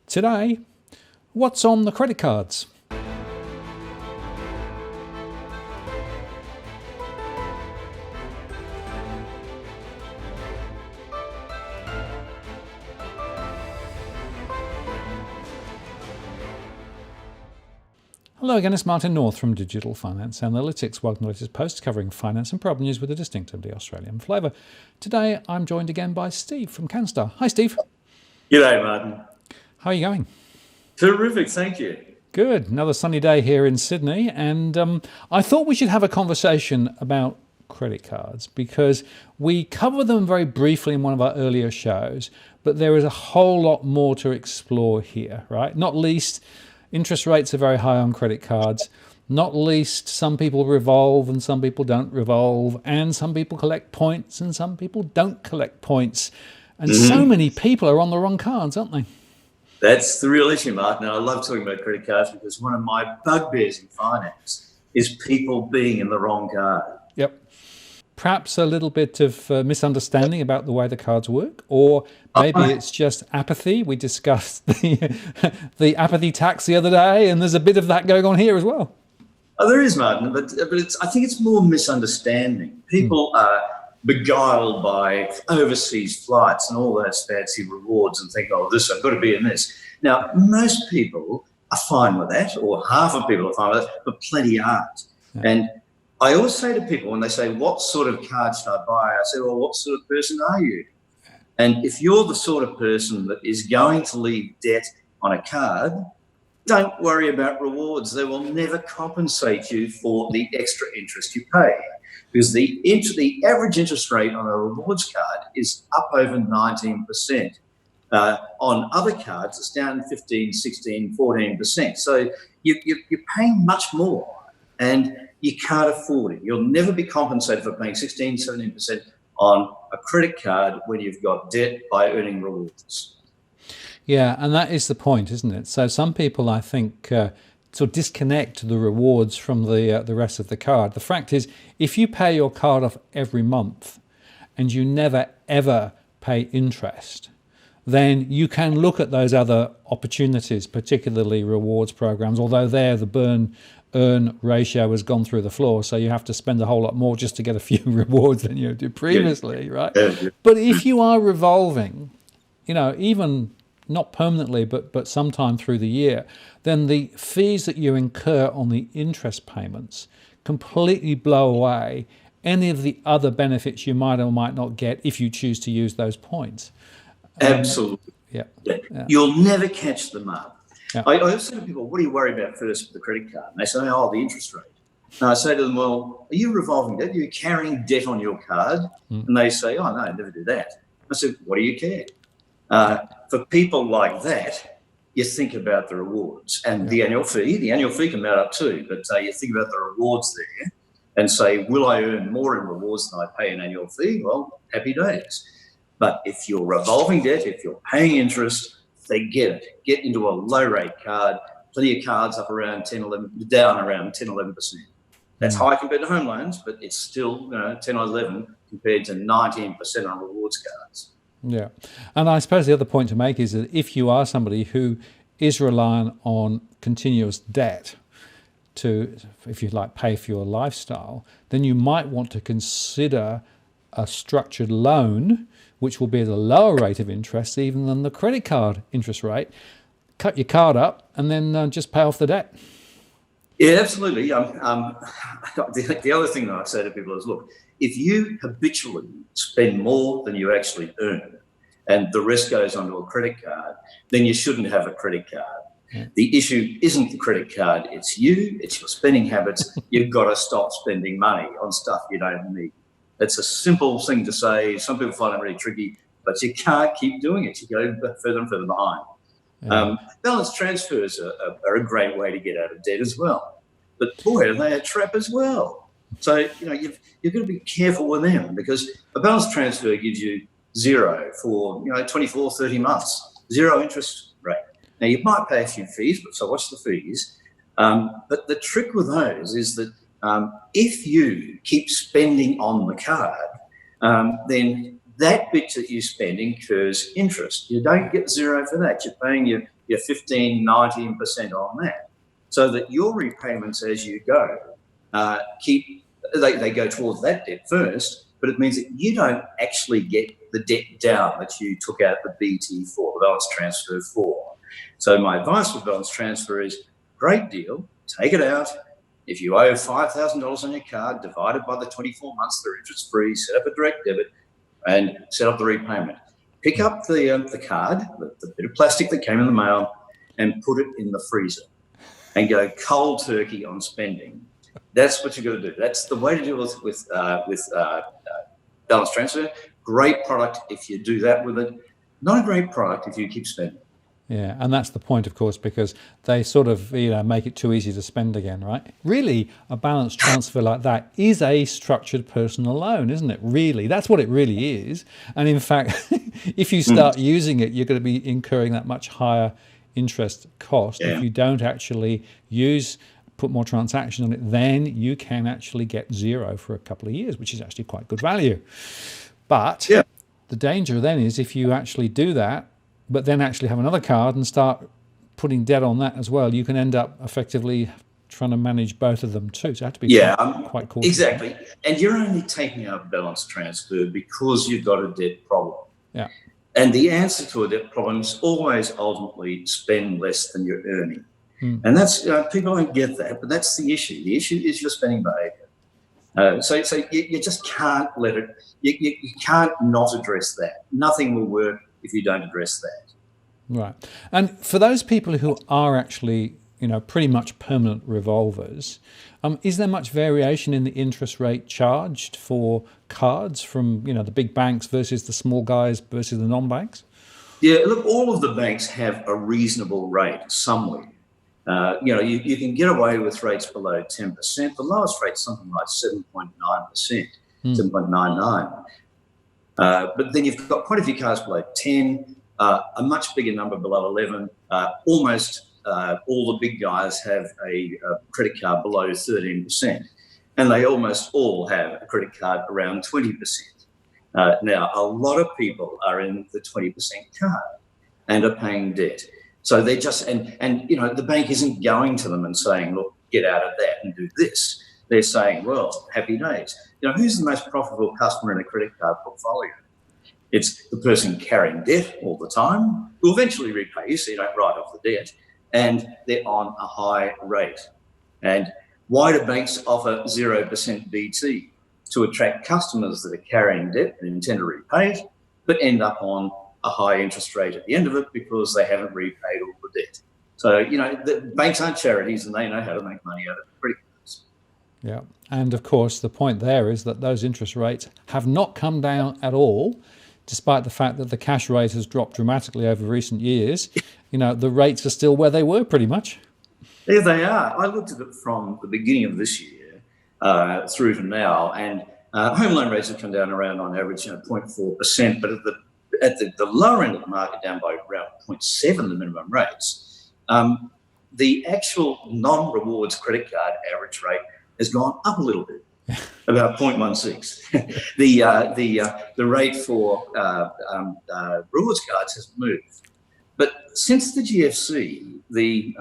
Today, what's on the credit cards? Hello again, it's Martin North from Digital Finance Analytics. Welcome to the latest post covering finance and problem news with a distinctively Australian flavour. Today, I'm joined again by Steve from Canstar. Hi, Steve. G'day, Martin. How are you going? Terrific, thank you. Good. Another sunny day here in Sydney, and I thought we should have a conversation about credit cards because we covered them very briefly in one of our earlier shows, but there is a whole lot more to explore here, right? Not least, interest rates are very high on credit cards. Not least, some people revolve and some people don't revolve, and some people collect points and some people don't collect points. And so many people are on the wrong cards, aren't they? That's the real issue, Martin. And I love talking about credit cards because one of my bugbears in finance is people being in the wrong card. Yep. Perhaps a little bit of misunderstanding about the way the cards work, or maybe it's just apathy. We discussed the apathy tax the other day, and there's a bit of that going on here as well. Oh, there is, Martin, but I think it's more misunderstanding. People are beguiled by overseas flights and all those fancy rewards and think, oh, I've got to be in this. Now, most people are fine with that, or half of people are fine with that, but plenty aren't. Yeah. And I always say to people when they say, what sort of card should I buy? I say, well, what sort of person are you? And if you're the sort of person that is going to leave debt on a card, don't worry about rewards. They will never compensate you for the extra interest you pay. Because the average interest rate on a rewards card is up over 19%. On other cards, it's down 15, 16, 14%. So you're paying much more and you can't afford it. You'll never be compensated for paying 16, 17% on a credit card when you've got debt by earning rewards. Yeah, and that is the point, isn't it? So some people, I think, sort of disconnect the rewards from the rest of the card. The fact is, if you pay your card off every month and you never, ever pay interest, then you can look at those other opportunities, particularly rewards programs, although there the burn-earn ratio has gone through the floor, so you have to spend a whole lot more just to get a few rewards than you did previously, right? But if you are revolving, even not permanently, but sometime through the year, then the fees that you incur on the interest payments completely blow away any of the other benefits you might or might not get if you choose to use those points. Absolutely. Yeah. You'll never catch them up. Yeah. I always say to people, what do you worry about first with the credit card? And they say, oh, the interest rate. And I say to them, well, are you revolving debt? Are you carrying debt on your card? And they say, oh, no, I never do that. I said, what do you care? For people like that, you think about the rewards and the annual fee. The annual fee can mount up too, but you think about the rewards there and say, will I earn more in rewards than I pay an annual fee? Well, happy days. But if you're revolving debt, if you're paying interest, forget it. Get into a low rate card. Plenty of cards up around 10, 11, down around 10, 11%. That's high compared to home loans, but it's still 10 or 11 compared to 19% on rewards cards. Yeah. And I suppose the other point to make is that if you are somebody who is reliant on continuous debt to, if you like, pay for your lifestyle, then you might want to consider a structured loan, which will be at a lower rate of interest even than the credit card interest rate. Cut your card up and then just pay off the debt. Yeah, absolutely. The other thing that I say to people is, look, if you habitually spend more than you actually earn and the rest goes onto a credit card, then you shouldn't have a credit card. Yeah. The issue isn't the credit card, it's you, it's your spending habits. You've got to stop spending money on stuff you don't need. It's a simple thing to say. Some people find it really tricky, but you can't keep doing it. You go further and further behind. Yeah. Balance transfers are a great way to get out of debt as well. But boy, are they a trap as well. So, you've got to be careful with them because a balance transfer gives you zero for, 24, 30 months, zero interest rate. Now, you might pay a few fees, but so what's the fees? But the trick with those is that if you keep spending on the card, then that bit that you spend incurs interest. You don't get zero for that. You're paying your you're 15, 19% on that, so that your repayments as you go they go towards that debt first, but it means that you don't actually get the debt down that you took out the BT for, the balance transfer for. So my advice with balance transfer is, great deal, take it out. If you owe $5,000 on your card, divide it by the 24 months, they're interest free, set up a direct debit and set up the repayment. Pick up the card, the bit of plastic that came in the mail, and put it in the freezer and go cold turkey on spending. That's what you've got to do. That's the way to deal with balance transfer. Great product if you do that with it. Not a great product if you keep spending. Yeah, and that's the point, of course, because they sort of, make it too easy to spend again, right? Really, a balance transfer like that is a structured personal loan, isn't it? Really, that's what it really is. And in fact, if you start using it, you're going to be incurring that much higher interest cost. Yeah. If you don't actually put more transactions on it, then you can actually get zero for a couple of years, which is actually quite good value. But the danger then is if you actually do that, but then actually have another card and start putting debt on that as well, you can end up effectively trying to manage both of them too. So you have to be quite cautious. Exactly. And you're only taking out balance transfer because you've got a debt problem. Yeah. And the answer to a debt problem is always ultimately spend less than you're earning. And that's, people don't get that, but that's the issue. The issue is your spending behavior. So you just can't let it, you can't not address that. Nothing will work if you don't address that. Right. And for those people who are actually, pretty much permanent revolvers, is there much variation in the interest rate charged for cards from, the big banks versus the small guys versus the non-banks? Yeah, look, all of the banks have a reasonable rate somewhere. You can get away with rates below 10%. The lowest rate is something like 7.9%, 7.99. But then you've got quite a few cards below 10, a much bigger number below 11. Almost all the big guys have a credit card below 13%. And they almost all have a credit card around 20%. Now, a lot of people are in the 20% card and are paying debt. So they just, and the bank isn't going to them and saying, look, get out of that and do this. They're saying, well, happy days. Who's the most profitable customer in a credit card portfolio? It's the person carrying debt all the time, who eventually repay you, so you don't write off the debt, and they're on a high rate. And why do banks offer 0% BT? To attract customers that are carrying debt and intend to repay it, but end up on a high interest rate at the end of it because they haven't repaid all the debt. So, the banks aren't charities and they know how to make money out of credit cards. Yeah. And of course, the point there is that those interest rates have not come down at all, despite the fact that the cash rate has dropped dramatically over recent years. The rates are still where they were pretty much. There they are. I looked at it from the beginning of this year through to now, and home loan rates have come down around on average 0.4%, but at the lower end of the market, down by around 0.7, the minimum rates. The actual non-rewards credit card average rate has gone up a little bit, about 0.16. The rate for rewards cards has moved. But since the GFC, the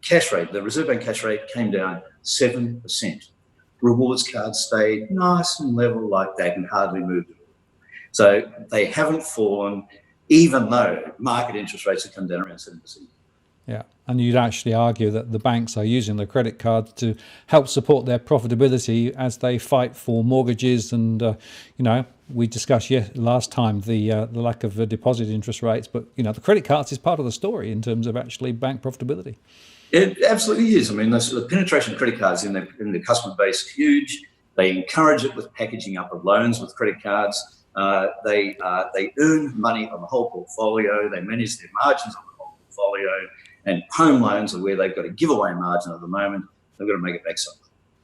cash rate, the Reserve Bank cash rate came down 7%. Rewards cards stayed nice and level like that and hardly moved at all. So they haven't fallen, even though market interest rates have come down around 7%. Yeah, and you'd actually argue that the banks are using the credit cards to help support their profitability as they fight for mortgages. And, we discussed last time the lack of deposit interest rates, but, the credit cards is part of the story in terms of actually bank profitability. It absolutely is. I mean, the penetration of credit cards in the customer base is huge. They encourage it with packaging up of loans with credit cards. They earn money on the whole portfolio. They manage their margins on the whole portfolio. And home loans are where they've got a giveaway margin at the moment. They've got to make it back some.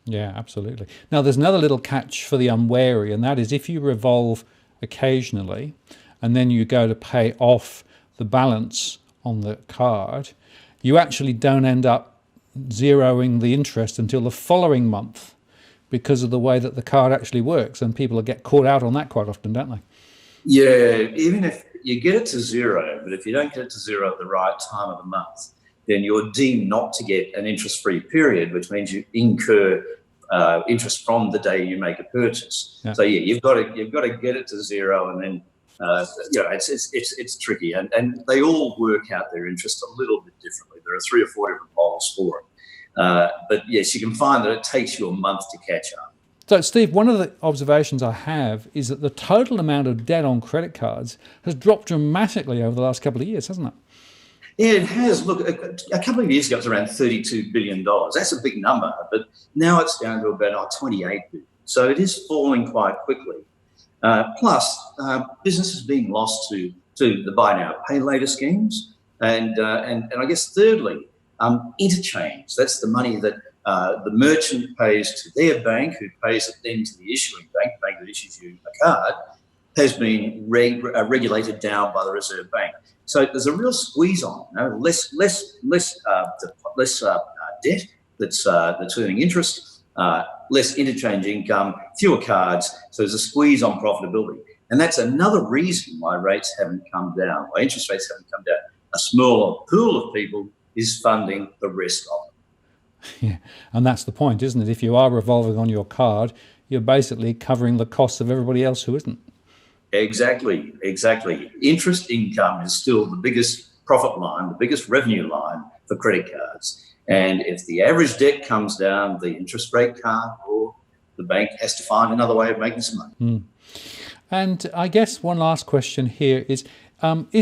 Yeah, absolutely. Now, there's another little catch for the unwary, and that is if you revolve occasionally and then you go to pay off the balance on the card, you actually don't end up zeroing the interest until the following month because of the way that the card actually works, and people get caught out on that quite often, don't they? Yeah, even if you get it to zero, but if you don't get it to zero at the right time of the month, then you're deemed not to get an interest-free period, which means you incur interest from the day you make a purchase. Yeah. So you've got to get it to zero, and then it's tricky, and they all work out their interest a little bit differently. There are 3 or 4 different models for it, but yes, you can find that it takes you a month to catch up. So, Steve, one of the observations I have is that the total amount of debt on credit cards has dropped dramatically over the last couple of years, hasn't it? Yeah, it has. Look, a couple of years ago, it was around $32 billion. That's a big number, but now it's down to about $28 billion. So it is falling quite quickly. Plus, business is being lost to the buy now, pay later schemes. And I guess thirdly, interchange. That's the money that the merchant pays to their bank, who pays it then to the issuing bank, the bank that issues you a card, has been regulated down by the Reserve Bank. So there's a real squeeze on, less debt that's earning interest, less interchange income, fewer cards. So there's a squeeze on profitability, and that's another reason why rates haven't come down, why interest rates haven't come down. A smaller pool of people is funding the rest of it. Yeah, and that's the point, isn't it? If you are revolving on your card, you're basically covering the costs of everybody else who isn't. Exactly. Interest income is still the biggest profit line, the biggest revenue line for credit cards. And if the average debt comes down, the interest rate can't, or the bank has to find another way of making some money. Mm. And I guess one last question here is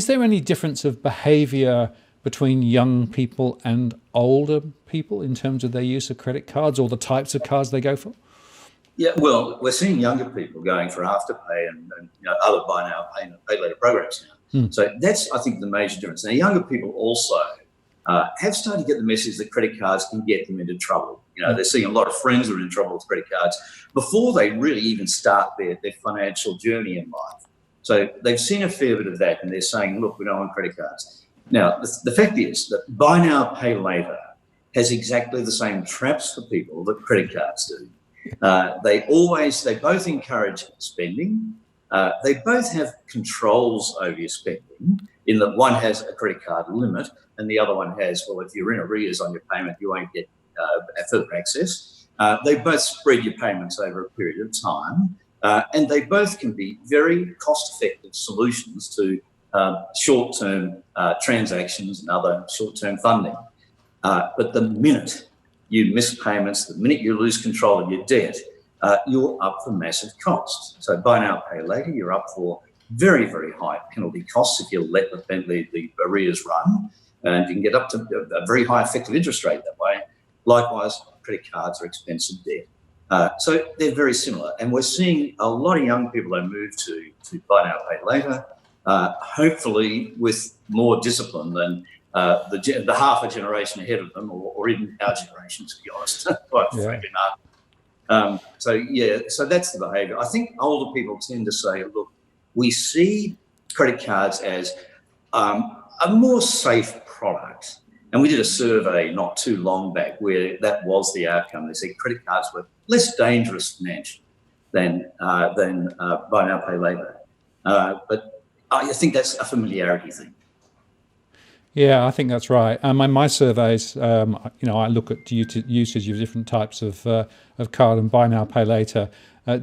there any difference of behaviour between young people and older people in terms of their use of credit cards or the types of cards they go for? Yeah, well, we're seeing younger people going for Afterpay and other buy now, pay later programs now. So that's, I think, the major difference. Now, younger people also have started to get the message that credit cards can get them into trouble. They're seeing a lot of friends who are in trouble with credit cards before they really even start their financial journey in life. So they've seen a fair bit of that, and they're saying, look, we don't want credit cards. Now, the fact is that buy now, pay later has exactly the same traps for people that credit cards do. They both encourage spending. They both have controls over your spending, in that one has a credit card limit and the other one has, well, if you're in arrears on your payment, you won't get further access. They both spread your payments over a period of time, and they both can be very cost-effective solutions to short-term transactions and other short-term funding. But the minute you miss payments, the minute you lose control of your debt, you're up for massive costs. So buy now, pay later, you're up for very, very high penalty costs if you let the arrears run, and you can get up to a very high effective interest rate that way. Likewise, credit cards are expensive debt. So they're very similar. And we're seeing a lot of young people that move to buy now, pay later, hopefully with more discipline than the half a generation ahead of them, or even our generation, to be honest, quite frankly not. So that's the behaviour. I think older people tend to say, look, we see credit cards as a more safe product. And we did a survey not too long back where that was the outcome. They said credit cards were less dangerous financially than buy now, pay later. But I think that's a familiarity thing. Yeah, I think that's right. My surveys, I look at usage of different types of card, and buy now, pay later,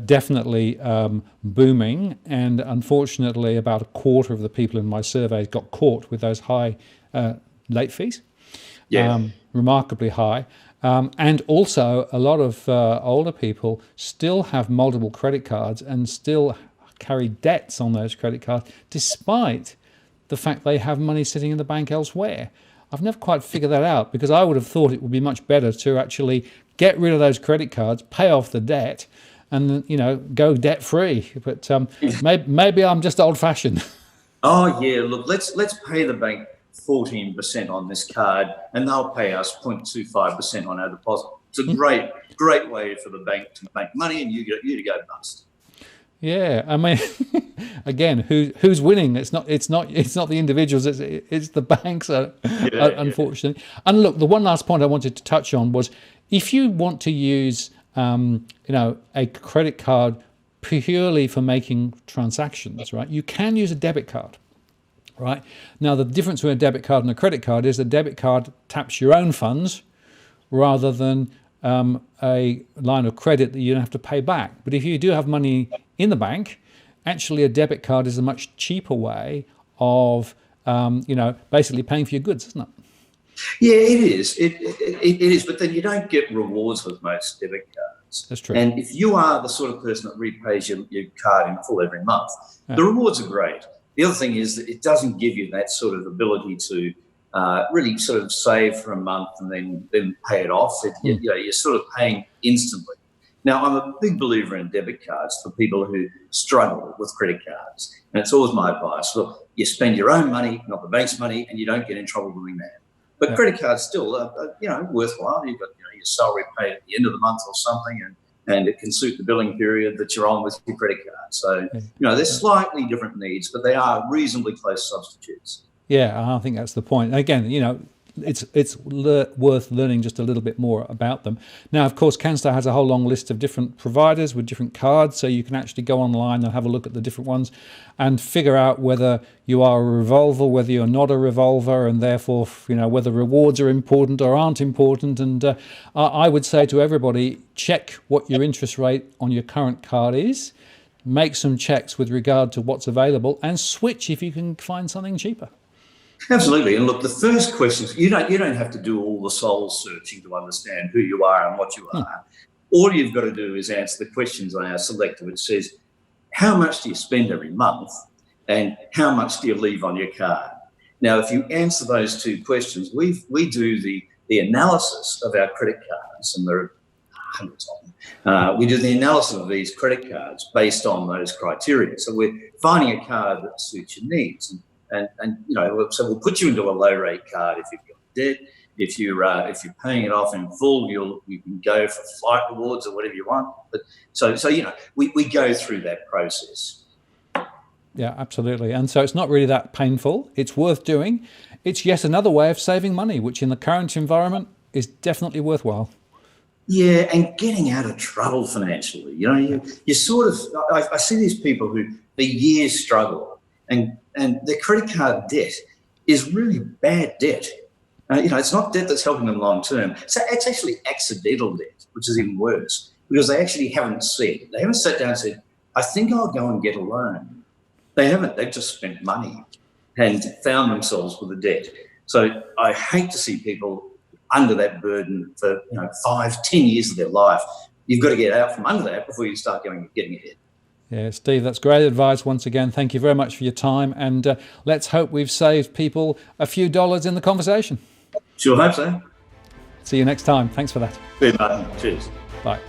definitely booming. And unfortunately, about a quarter of the people in my surveys got caught with those high late fees. Remarkably high. And also, a lot of older people still have multiple credit cards and still carry debts on those credit cards, despite the fact they have money sitting in the bank elsewhere. I've never quite figured that out, because I would have thought it would be much better to actually get rid of those credit cards, pay off the debt, and go debt free. But maybe I'm just old fashioned. Oh yeah, look, let's pay the bank 14% on this card, and they'll pay us 0.25% on our deposit. It's a great way for the bank to make money and you to go bust. Yeah, I mean, again, who's winning? It's not the individuals. It's the banks. Unfortunately. And look, the one last point I wanted to touch on was, if you want to use a credit card purely for making transactions, right? You can use a debit card. right? Now, the difference between a debit card and a credit card is a debit card taps your own funds rather than a line of credit that you don't have to pay back. But if you do have money in the bank, actually a debit card is a much cheaper way of, basically paying for your goods, isn't it? Yeah, it is. It is. But then you don't get rewards with most debit cards. That's true. And if you are the sort of person that repays your card in full every month, the rewards are great. The other thing is that it doesn't give you that sort of ability to really sort of save for a month and then pay it off. You're sort of paying instantly. Now, I'm a big believer in debit cards for people who struggle with credit cards. And it's always my advice. Look, you spend your own money, not the bank's money, and you don't get in trouble doing that. But credit cards still are worthwhile. You've got your salary paid at the end of the month or something, and it can suit the billing period that you're on with your credit card. So, there's slightly different needs, but they are reasonably close substitutes. Yeah, I think that's the point. Again, it's worth learning just a little bit more about them. Now, of course, Canstar has a whole long list of different providers with different cards, so you can actually go online and have a look at the different ones and figure out whether you are a revolver, whether you're not a revolver, and therefore, whether rewards are important or aren't important. And I would say to everybody, check what your interest rate on your current card is, make some checks with regard to what's available, and switch if you can find something cheaper. Absolutely. And look, the first questions, you don't have to do all the soul searching to understand who you are and what you are. All you've got to do is answer the questions on our selector, which says, how much do you spend every month and how much do you leave on your card? Now, if you answer those two questions, we do the analysis of our credit cards, and there are hundreds of them. We do the analysis of these credit cards based on those criteria. So we're finding a card that suits your needs. And so we'll put you into a low rate card if you've got debt. If you're paying it off in full, you can go for flight rewards or whatever you want. But so we go through that process. Yeah, absolutely. And so it's not really that painful. It's worth doing. It's yet another way of saving money, which in the current environment is definitely worthwhile. Yeah, and getting out of trouble financially. You sort of, I see these people who for years struggle, and their credit card debt is really bad debt. It's not debt that's helping them long term. So it's actually accidental debt, which is even worse, because they actually haven't sat down and said, I think I'll go and get a loan. They haven't. They've just spent money and found themselves with a debt. So I hate to see people under that burden for 5-10 years of their life. You've got to get out from under that before you start getting ahead. Yeah, Steve, that's great advice once again. Thank you very much for your time, and let's hope we've saved people a few dollars in the conversation. Sure hope so. See you next time. Thanks for that. Good, Martin. Cheers. Bye.